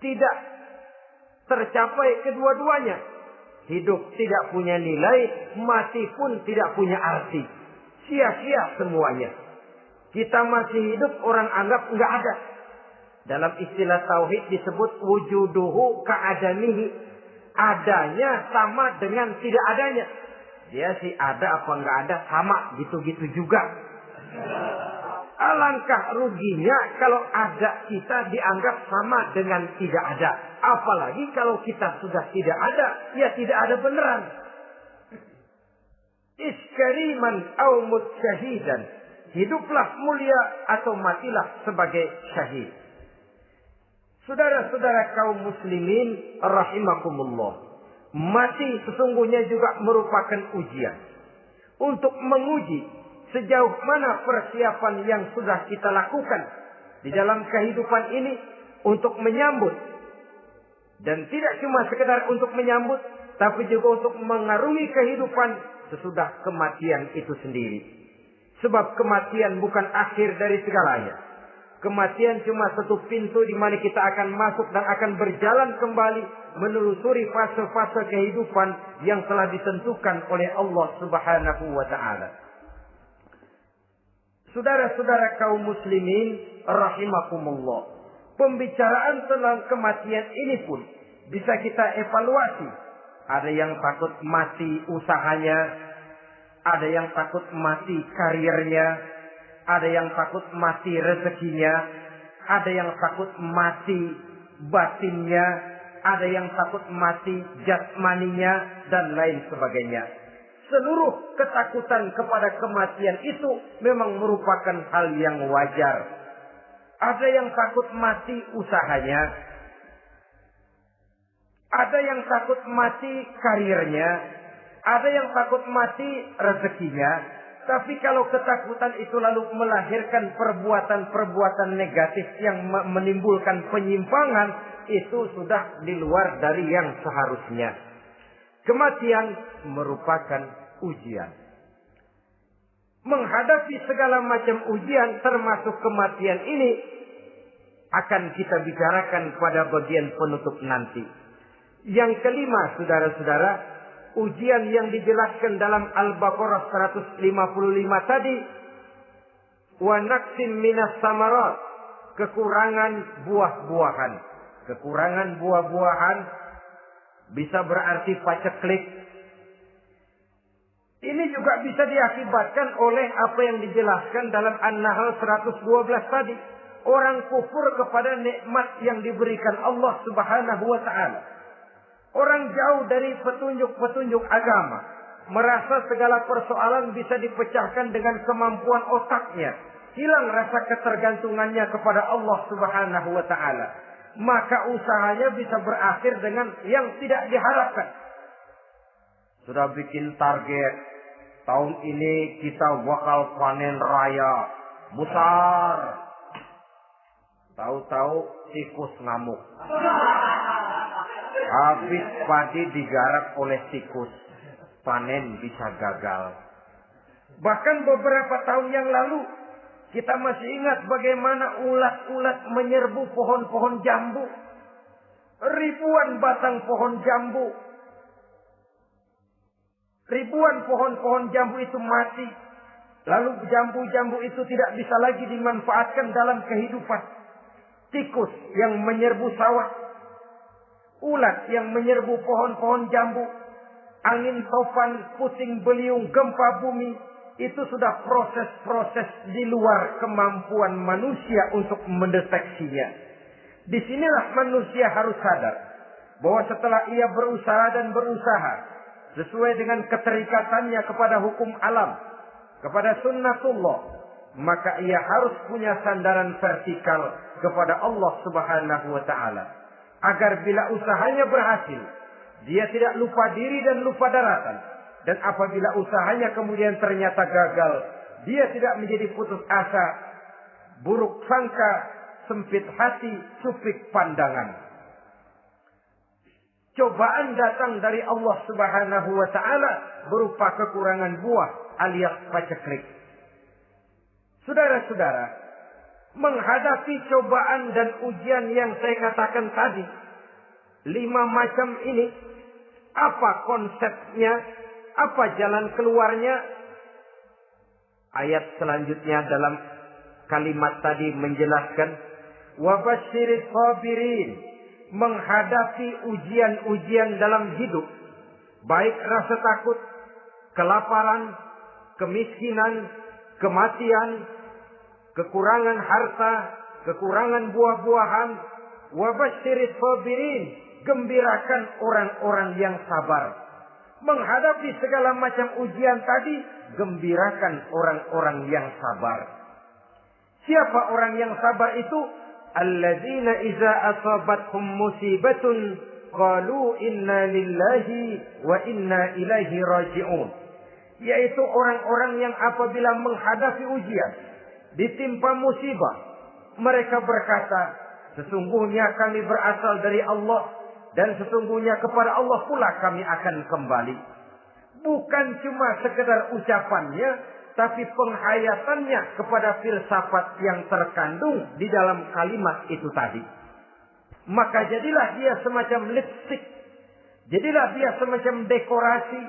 tidak tercapai kedua-duanya. Hidup tidak punya nilai, mati pun tidak punya arti. Sia-sia semuanya. Kita masih hidup, orang anggap enggak ada. Dalam istilah tauhid disebut wujuduhu ka'adamihi. Adanya sama dengan tidak adanya. Dia sih ada apa enggak ada, sama gitu-gitu juga. Alangkah ruginya kalau ada kita dianggap sama dengan tidak ada. Apalagi kalau kita sudah tidak ada, ya tidak ada beneran. Iskariman au mutsyahidan. Hiduplah mulia atau matilah sebagai syahid. Saudara-saudara kaum muslimin rahimakumullah. Mati sesungguhnya juga merupakan ujian. Untuk menguji sejauh mana persiapan yang sudah kita lakukan di dalam kehidupan ini untuk menyambut. Dan tidak cuma sekedar untuk menyambut, tapi juga untuk mengarungi kehidupan sesudah kematian itu sendiri. Sebab kematian bukan akhir dari segalanya. Kematian cuma satu pintu di mana kita akan masuk dan akan berjalan kembali menelusuri fase-fase kehidupan yang telah ditentukan oleh Allah Subhanahu wa taala. Saudara-saudara kaum muslimin rahimakumullah. Pembicaraan tentang kematian ini pun bisa kita evaluasi. Ada yang takut mati usahanya, ada yang takut mati karirnya, ada yang takut mati rezekinya, ada yang takut mati batinnya, ada yang takut mati jasmaninya, dan lain sebagainya. Seluruh ketakutan kepada kematian itu memang merupakan hal yang wajar. Ada yang takut mati usahanya, ada yang takut mati karirnya, ada yang takut mati rezekinya. Tapi kalau ketakutan itu lalu melahirkan perbuatan-perbuatan negatif yang menimbulkan penyimpangan, itu sudah di luar dari yang seharusnya. Kematian merupakan ujian. Menghadapi segala macam ujian termasuk kematian ini akan kita bicarakan pada bagian penutup nanti. Yang kelima, saudara-saudara, ujian yang dijelaskan dalam Al-Baqarah 155 tadi, wa naqsim minas samarat, kekurangan buah-buahan. Kekurangan buah-buahan bisa berarti paceklik. Ini juga bisa diakibatkan oleh apa yang dijelaskan dalam An-Nahl 112 tadi. Orang kufur kepada nikmat yang diberikan Allah Subhanahu wa taala. Orang jauh dari petunjuk-petunjuk agama. Merasa segala persoalan bisa dipecahkan dengan kemampuan otaknya. Hilang rasa ketergantungannya kepada Allah Subhanahu wa ta'ala. Maka usahanya bisa berakhir dengan yang tidak diharapkan. Sudah bikin target. Tahun ini kita bakal panen raya besar. Tahu-tahu tikus ngamuk. Habis padi digarap oleh tikus, panen bisa gagal. Bahkan beberapa tahun yang lalu, kita masih ingat bagaimana ulat-ulat menyerbu pohon-pohon jambu. Ribuan batang pohon jambu. Ribuan pohon-pohon jambu itu mati. Lalu jambu-jambu itu tidak bisa lagi dimanfaatkan dalam kehidupan. Tikus yang menyerbu sawah. Ulat yang menyerbu pohon-pohon jambu, angin topan, puting beliung, gempa bumi, itu sudah proses-proses di luar kemampuan manusia untuk mendeteksinya. Disinilah manusia harus sadar bahwa setelah ia berusaha dan berusaha sesuai dengan keterikatannya kepada hukum alam, kepada sunnatullah, maka ia harus punya sandaran vertikal kepada Allah Subhanahu wa ta'ala. Agar bila usahanya berhasil, dia tidak lupa diri dan lupa daratan. Dan apabila usahanya kemudian ternyata gagal, dia tidak menjadi putus asa, buruk sangka, sempit hati, supik pandangan. Cobaan datang dari Allah Subhanahu wa ta'ala berupa kekurangan buah alias paceklik. Saudara-saudara, menghadapi cobaan dan ujian yang saya katakan tadi, 5 macam ini, apa konsepnya? Apa jalan keluarnya? Ayat selanjutnya dalam kalimat tadi menjelaskan, wabasyiris sabirin, menghadapi ujian-ujian dalam hidup, baik rasa takut, kelaparan, kemiskinan, kematian, kekurangan harta, kekurangan buah-buahan. Wabasyiris sabirin, gembirakan orang-orang yang sabar. Menghadapi segala macam ujian tadi, gembirakan orang-orang yang sabar. Siapa orang yang sabar itu? Alladzina iza asabathum musibatun qalu inna lillahi wa inna ilaihi raji'un. Yaitu orang-orang yang apabila menghadapi ujian, ditimpa musibah, mereka berkata, sesungguhnya kami berasal dari Allah, dan sesungguhnya kepada Allah pula kami akan kembali. Bukan cuma sekedar ucapannya, tapi penghayatannya kepada filsafat yang terkandung di dalam kalimat itu tadi. Maka jadilah dia semacam lipstick. Jadilah dia semacam dekorasi.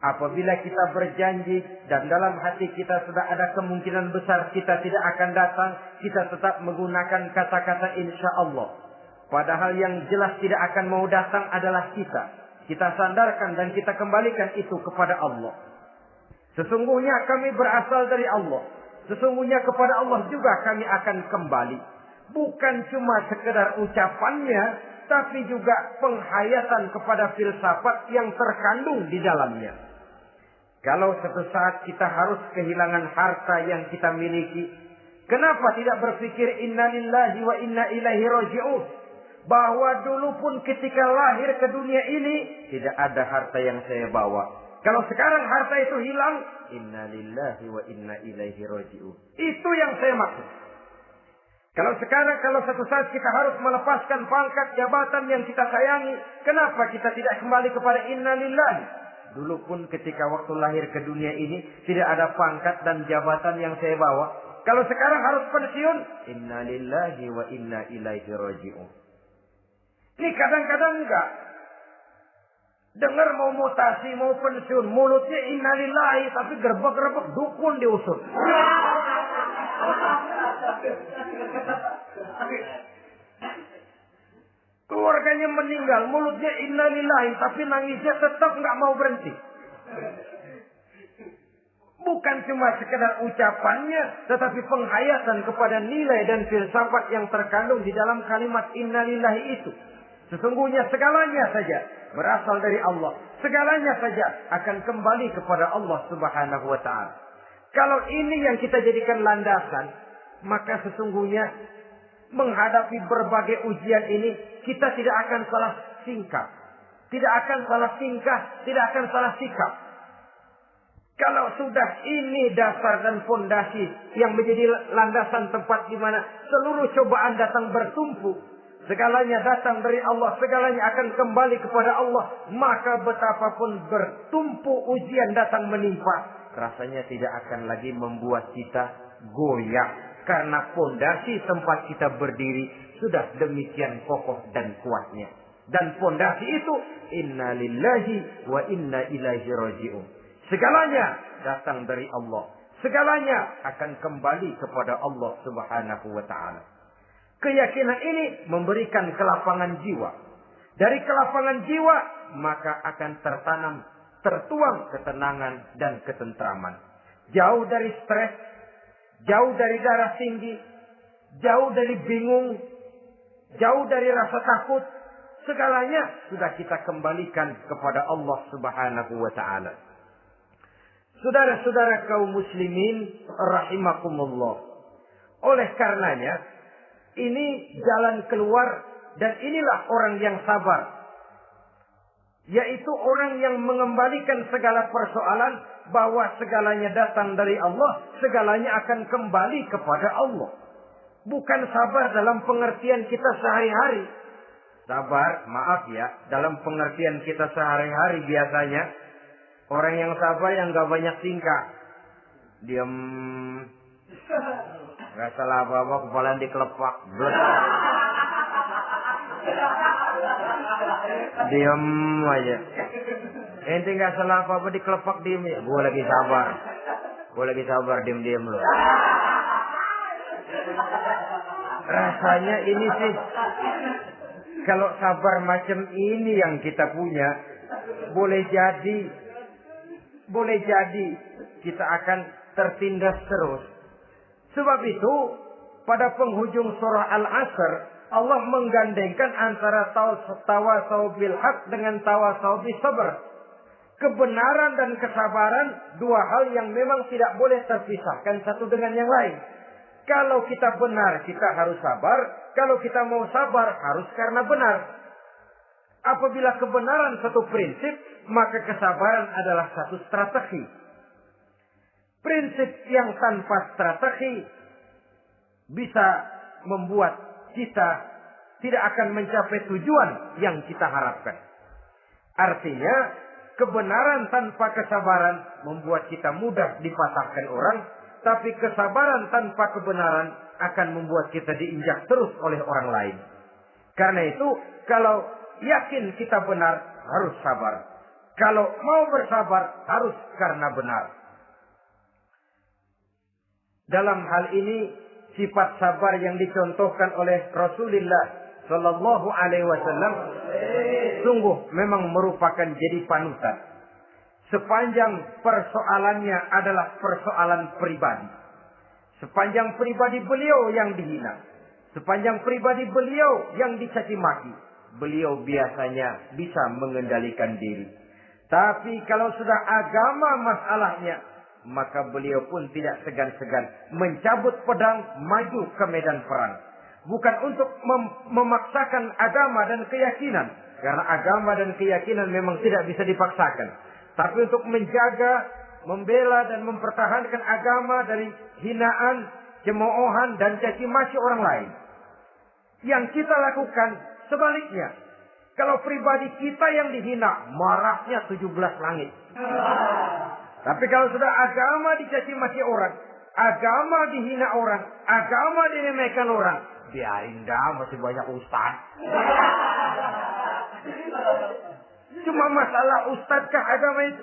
Apabila kita berjanji dan dalam hati kita sudah ada kemungkinan besar kita tidak akan datang, kita tetap menggunakan kata-kata insya Allah. Padahal yang jelas tidak akan mau datang adalah kita. Kita sandarkan dan kita kembalikan itu kepada Allah. Sesungguhnya kami berasal dari Allah. Sesungguhnya kepada Allah juga kami akan kembali. Bukan cuma sekedar ucapannya, tapi juga penghayatan kepada filsafat yang terkandung di dalamnya. Kalau suatu saat kita harus kehilangan harta yang kita miliki, kenapa tidak berpikir inna lillahi wa inna ilaihi raji'un? Bahwa dulu pun ketika lahir ke dunia ini, tidak ada harta yang saya bawa. Kalau sekarang harta itu hilang, inna lillahi wa inna ilaihi raji'un. Itu yang saya maksud. Kalau sekarang, kalau suatu saat kita harus melepaskan pangkat jabatan yang kita sayangi, kenapa kita tidak kembali kepada inna lillahi? Dulu pun ketika waktu lahir ke dunia ini, tidak ada pangkat dan jabatan yang saya bawa. Kalau sekarang harus pensiun, inna lillahi wa inna ilaihi raji'un. Ini kadang-kadang enggak. Dengar mau mutasi, mau pensiun, mulutnya inna lillahi, tapi gerbek-gerbek dukun diusut. Keluarganya meninggal, mulutnya inna lillahi, tapi nangisnya tetap enggak mau berhenti. Bukan cuma sekedar ucapannya, tetapi penghayatan kepada nilai dan filsafat yang terkandung di dalam kalimat inna lillahi itu. Sesungguhnya segalanya saja berasal dari Allah. Segalanya saja akan kembali kepada Allah Subhanahu wa ta'ala. Kalau ini yang kita jadikan landasan, maka sesungguhnya menghadapi berbagai ujian ini, kita tidak akan salah tingkah. Tidak akan salah tingkah, tidak akan salah sikap. Kalau sudah ini dasar dan fondasi yang menjadi landasan tempat di mana seluruh cobaan datang bertumpu, segalanya datang dari Allah, segalanya akan kembali kepada Allah, maka betapapun bertumpu ujian datang menimpa, rasanya tidak akan lagi membuat kita goyah, karena fondasi tempat kita berdiri sudah demikian kokoh dan kuatnya. Dan fondasi itu inna lillahi wa inna ilaihi raji'un. Segalanya datang dari Allah, segalanya akan kembali kepada Allah Subhanahu wa ta'ala. Keyakinan ini memberikan kelapangan jiwa. Dari kelapangan jiwa, maka akan tertuang ketenangan dan ketentraman. Jauh dari stres, jauh dari darah tinggi, jauh dari bingung, jauh dari rasa takut. Segalanya sudah kita kembalikan kepada Allah Subhanahu wa ta'ala. Saudara-saudara kaum muslimin rahimakumullah. Oleh karenanya, ini jalan keluar dan inilah orang yang sabar. Yaitu orang yang mengembalikan segala persoalan bahwa segalanya datang dari Allah, segalanya akan kembali kepada Allah. Bukan sabar dalam pengertian kita sehari-hari. Sabar, maaf ya, dalam pengertian kita sehari-hari biasanya orang yang sabar yang gak banyak tingkah. Diam. Gak salah apa-apa, kepala dikelepak. Diam aja. Ente nggak salah apa-apa dikelepak diem ya. Gue lagi sabar, diem loh. Rasanya ini sih, kalau sabar macam ini yang kita punya, boleh jadi kita akan tertindas terus. Sebab itu, pada penghujung surah Al-Asr, Allah menggandengkan antara tawasau bil haq dengan tawasau bis sabr. Kebenaran dan kesabaran, dua hal yang memang tidak boleh terpisahkan satu dengan yang lain. Kalau kita benar, kita harus sabar. Kalau kita mau sabar, harus karena benar. Apabila kebenaran satu prinsip, maka kesabaran adalah satu strategi. Prinsip yang tanpa strategi bisa membuat kita tidak akan mencapai tujuan yang kita harapkan. Artinya, kebenaran tanpa kesabaran membuat kita mudah dipatahkan orang, tapi kesabaran tanpa kebenaran akan membuat kita diinjak terus oleh orang lain. Karena itu, kalau yakin kita benar, harus sabar. Kalau mau bersabar, harus karena benar. Dalam hal ini, sifat sabar yang dicontohkan oleh Rasulullah Sallallahu Alaihi Wasallam sungguh memang merupakan jadi panutan. Sepanjang persoalannya adalah persoalan pribadi. Sepanjang pribadi beliau yang dihina. Sepanjang pribadi beliau yang dicaci maki. Beliau biasanya bisa mengendalikan diri. Tapi kalau sudah agama masalahnya, maka beliau pun tidak segan-segan mencabut pedang maju ke medan perang. Bukan untuk memaksakan agama dan keyakinan. Karena agama dan keyakinan memang tidak bisa dipaksakan. Tapi untuk menjaga, membela dan mempertahankan agama dari hinaan, cemoohan dan caci maki orang lain. Yang kita lakukan sebaliknya. Kalau pribadi kita yang dihina, marahnya 17 langit. Tapi kalau sudah agama dicaci maki orang, agama dihina orang, agama diremehkan orang, biarin dah, masih banyak ustaz. Cuma masalah ustadzkah agama itu?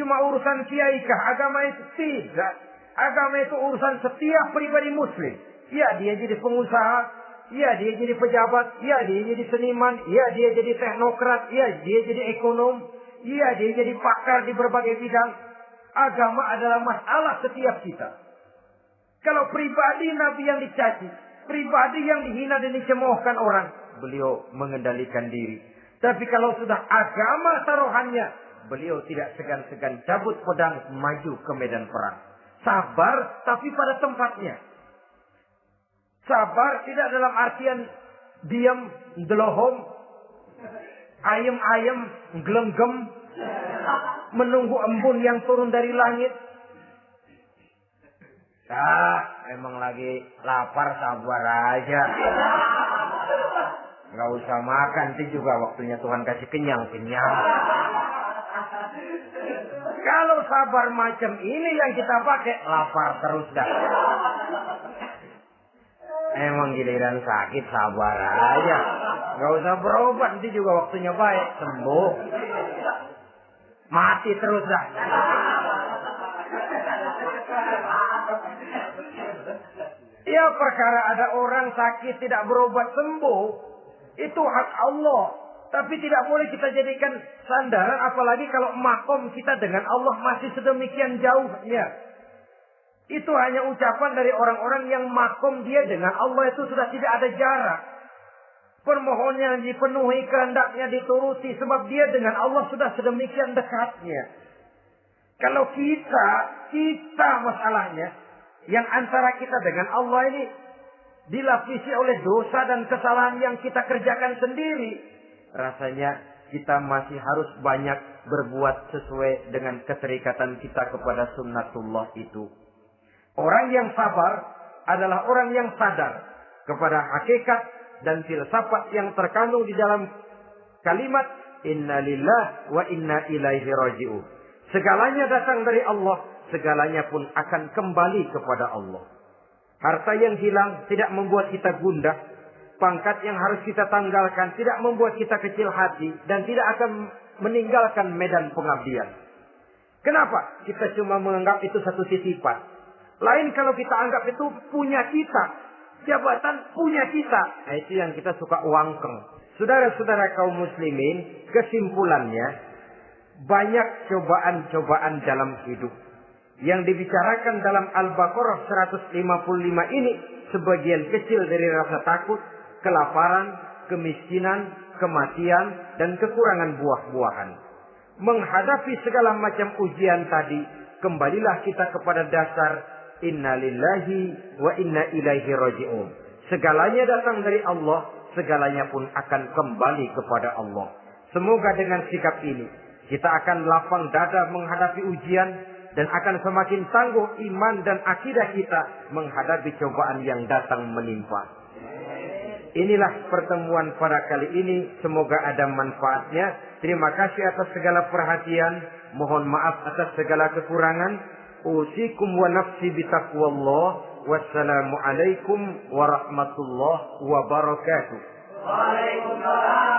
Cuma urusan kiaikah agama itu? Tidak. Agama itu urusan setiap pribadi muslim. Ya, dia jadi pengusaha. Ya, dia jadi pejabat. Ya, dia jadi seniman. Ya, dia jadi teknokrat. Ya, dia jadi ekonom. Ya, dia jadi pakar di berbagai bidang. Agama adalah masalah setiap kita. Kalau pribadi Nabi yang dicaci, pribadi yang dihina dan dicemoohkan orang, beliau mengendalikan diri. Tapi kalau sudah agama taruhannya, beliau tidak segan-segan cabut pedang maju ke medan perang. Sabar tapi pada tempatnya. Sabar tidak dalam artian diam, delohom, ayem-ayem, gelenggem, menunggu embun yang turun dari langit. Emang lagi lapar, sabar aja. Nggak usah makan, nanti juga waktunya Tuhan kasih kenyang-kenyang. Kalau sabar macam ini yang kita pakai, lapar terus dah. Emang giliran sakit, sabar aja. Nggak usah berobat, nanti juga waktunya baik, sembuh. Mati terus dah. Ya, perkara ada orang sakit tidak berobat sembuh, itu hak Allah. Tapi tidak boleh kita jadikan sandaran, apalagi kalau makom kita dengan Allah masih sedemikian jauhnya. Itu hanya ucapan dari orang-orang yang makom dia dengan Allah itu sudah tidak ada jarak. Permohonannya dipenuhi, kehendaknya dituruti, sebab dia dengan Allah sudah sedemikian dekatnya. Kalau kita masalahnya, yang antara kita dengan Allah ini dilapisi oleh dosa dan kesalahan yang kita kerjakan sendiri, rasanya kita masih harus banyak berbuat sesuai dengan keterikatan kita kepada sunnatullah itu. Orang yang sabar adalah orang yang sadar kepada hakikat dan filsafat yang terkandung di dalam kalimat inna lillahi wa inna ilaihi raji'un. Segalanya datang dari Allah, segalanya pun akan kembali kepada Allah. Harta yang hilang tidak membuat kita gundah. pangkat yang harus kita tanggalkan, tidak membuat kita kecil hati, dan tidak akan meninggalkan medan pengabdian. Kenapa? Kita cuma menganggap itu satu titipan. Lain kalau kita anggap itu punya kita. Jabatan punya kita. Nah, itu yang kita suka wangkeng. Saudara-saudara kaum muslimin, kesimpulannya, banyak cobaan-cobaan dalam hidup. Yang dibicarakan dalam Al-Baqarah 155 ini, sebagian kecil dari rasa takut, kelaparan, kemiskinan, kematian, dan kekurangan buah-buahan. Menghadapi segala macam ujian tadi, kembalilah kita kepada dasar inna lillahi wa inna ilaihi raji'un. Segalanya datang dari Allah, segalanya pun akan kembali kepada Allah. Semoga dengan sikap ini, kita akan lapang dada menghadapi ujian, dan akan semakin tangguh iman dan akidah kita menghadapi cobaan yang datang menimpa. Inilah pertemuan pada kali ini. Semoga ada manfaatnya. Terima kasih atas segala perhatian. Mohon maaf atas segala kekurangan. Usikum wa nafsi bitaqwallah. Wassalamualaikum warahmatullahi wabarakatuh. Waalaikumsalam.